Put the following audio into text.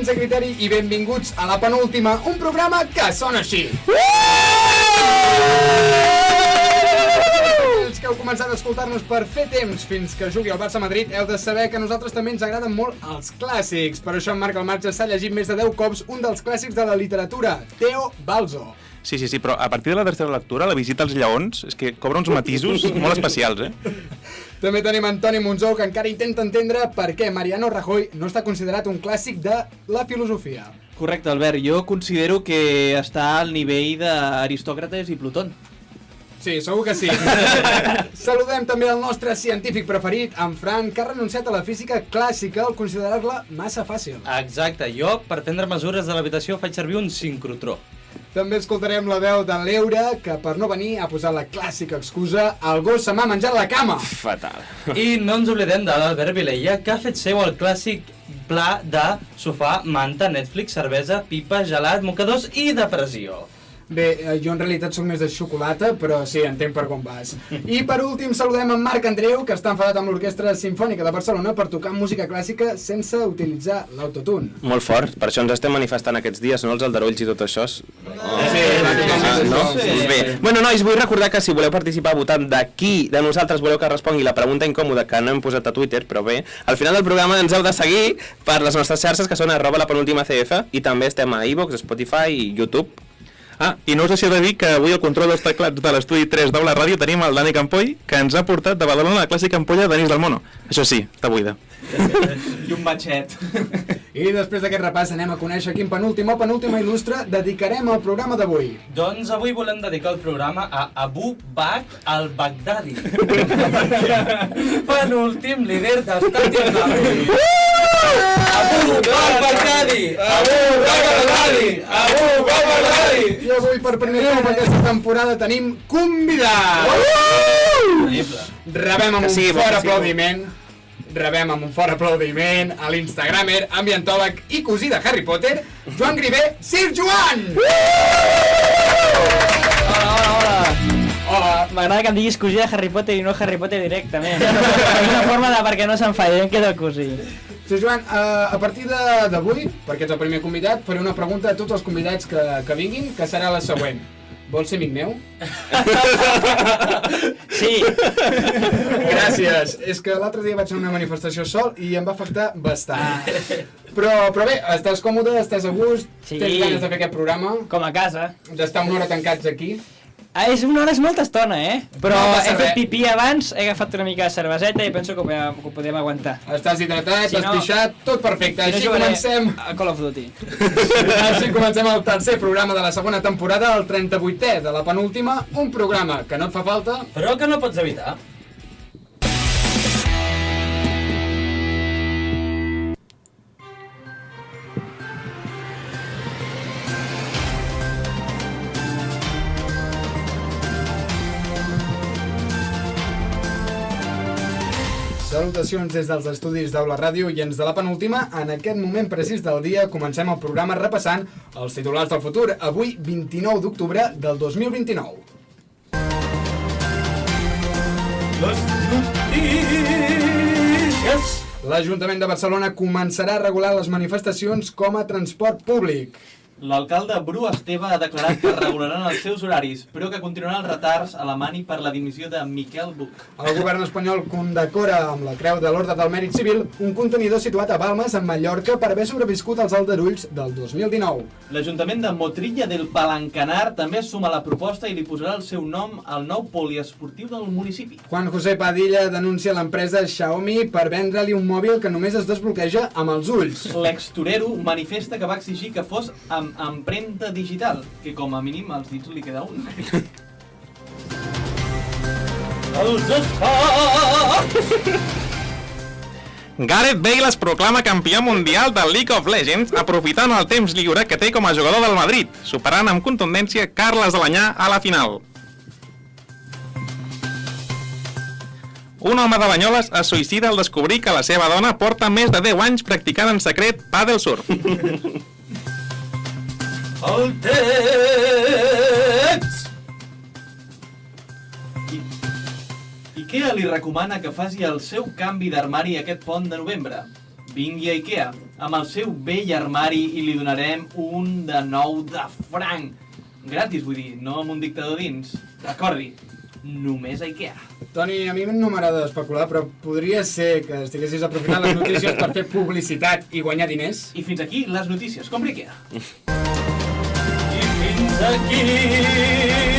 sense criteri i benvinguts a La Penúltima, un programa que sona així. Els que heu començat a escoltar-nos per fer temps fins que jugui el Barça-Madrid, heu de saber que a nosaltres també ens agraden molt els clàssics. Per això en Marc al Marge s'ha llegit més de 10 cops un dels clàssics de la literatura, Theo Balzo. Sí, però a partir de la tercera lectura, la visita als lleons, és que cobra uns matisos molt especials, També tenim Antoni Monzó, que encara intenta entendre per què Mariano Rajoy no està considerat un clàssic de la filosofia. Correcte, Albert. Jo considero que està al nivell d'Aristòcrates i Plutón. Sí, segur que sí. Saludem també el nostre científic preferit, en Fran, que ha renunciat a la física clàssica al considerar-la massa fàcil. Exacte, jo per prendre mesures de l'habitació faig servir un sincrotró. També escoltarem la veu de l'Eure, que per no venir ha posat la clàssica excusa "el gos se m'ha menjat la cama". Fatal. I no ens oblidem de l'Albert Vilella, que ha fet seu el clàssic pla de sofà, manta, Netflix, cervesa, pipa, gelat, mocadors i depressió. Bé, jo en realitat sóc més de xocolata, però sí, entenc per com vas. I per últim saludem en Marc Andreu, que està enfadat amb l'Orquestra Simfònica de Barcelona per tocar música clàssica sense utilitzar l'autotune. Molt fort, per això ens estem manifestant aquests dies, no? Els aldarulls i tot això. No? Bé. Bueno, nois, vull recordar que si voleu participar votant de qui de nosaltres voleu que respongui la pregunta incòmoda que no hem posat a Twitter, però bé, al final del programa ens heu de seguir per les nostres xarxes, que són @lapenultimacf, i també estem a iVoox, Spotify i YouTube. I no us deixeu de dir que avui el control dels teclats de l'estudi 3 d'Aula Ràdio tenim el Dani Campoy, que ens ha portat de Badalona la clàssica ampolla d'anís del mono. Això sí, està buida. I un batxet. I després d'aquest repàs anem a conèixer quin penúltim o penúltima il·lustre dedicarem al programa d'avui. Doncs avui volem dedicar el programa a Abu Bakr al-Baghdadi. Penúltim líder d'estat islàmic. Abu Bakr al-Baghdadi! Abu Bakr al-Baghdadi! Abu Bakr al-Baghdadi! I avui per primer cop aquesta temporada tenim convidat! Rebem amb un fort aplaudiment. Rebem amb un fort aplaudiment a l'Instagramer, ambientòleg i cosí de Harry Potter, Joan Grivé, Sir Joan! Hola. M'agrada que em diguis cosí de Harry Potter i no Harry Potter directament. És una forma de perquè no s'enfadi, em quedo cosí. Sir Joan, a partir d'avui, perquè ets el primer convidat, faré una pregunta a tots els convidats que vinguin, que serà la següent. Vols ser amic meu? Sí. Gràcies. És que l'altre dia vaig anar a una manifestació sol i em va afectar bastant. Però bé, estàs còmode, estàs a gust, Sí. tens ganes de fer aquest programa, Com a casa. d'estar una hora tancats aquí. És una hora, és molta estona, Però No passa he fet res. pipí abans, he agafat una mica de cerveseta i penso que ho podem aguantar. Estàs hidratat, Si has no- pixat, tot perfecte. Així comencem. a Call of Duty. Així comencem el tercer programa de la segona temporada, el 38è de la penúltima, un programa que no et fa falta. Però que no pots evitar. Salutacions des dels estudis d'Aula Ràdio i ens de la penúltima. En aquest moment precís del dia comencem el programa repassant els titulars del futur. Avui, 29 d'octubre del 2029. Les notícies. L'Ajuntament de Barcelona començarà a regular les manifestacions com a transport públic. L'alcalde Bru Esteve ha declarat que regularan els seus horaris, però que continuaran els retards a la mani per la dimissió de Miquel Buch. El govern espanyol condecora amb la Creu de l'Orde del Mèrit Civil un contenidor situat a Balmes, en Mallorca, per haver sobreviscut als aldarulls del 2019. L'Ajuntament de Motrilla del Palancanar també es suma a la proposta i li posarà el seu nom al nou poliesportiu del municipi. Juan José Padilla denuncia l'empresa Xiaomi per vendre-li un mòbil que només es desbloqueja amb els ulls. L'ex-torero manifesta que va exigir que fos amb empremta digital, que com a mínim als dits li queda un. Els esports. Gareth Bale es proclama campió mundial del League of Legends aprofitant el temps lliure que té com a jugador del Madrid, superant amb contundència Carles Alanyà a la final. Un home de Banyoles es suïcida al descobrir que la seva dona porta més de 10 anys practicant en secret pàdel surf. El text. I què li recomana que faci el seu canvi d'armari aquest pont de novembre? Vingui a Ikea, amb el seu vell armari i li donarem un de nou de franc. Gratis, vull dir, no amb un dictador dins. Recordi, només a Ikea. Toni, a mi no m'agrada especular, però podria ser que estiguessis aprofitant les notícies per fer publicitat i guanyar diners? I fins aquí les notícies. Compri Ikea. I fins aquí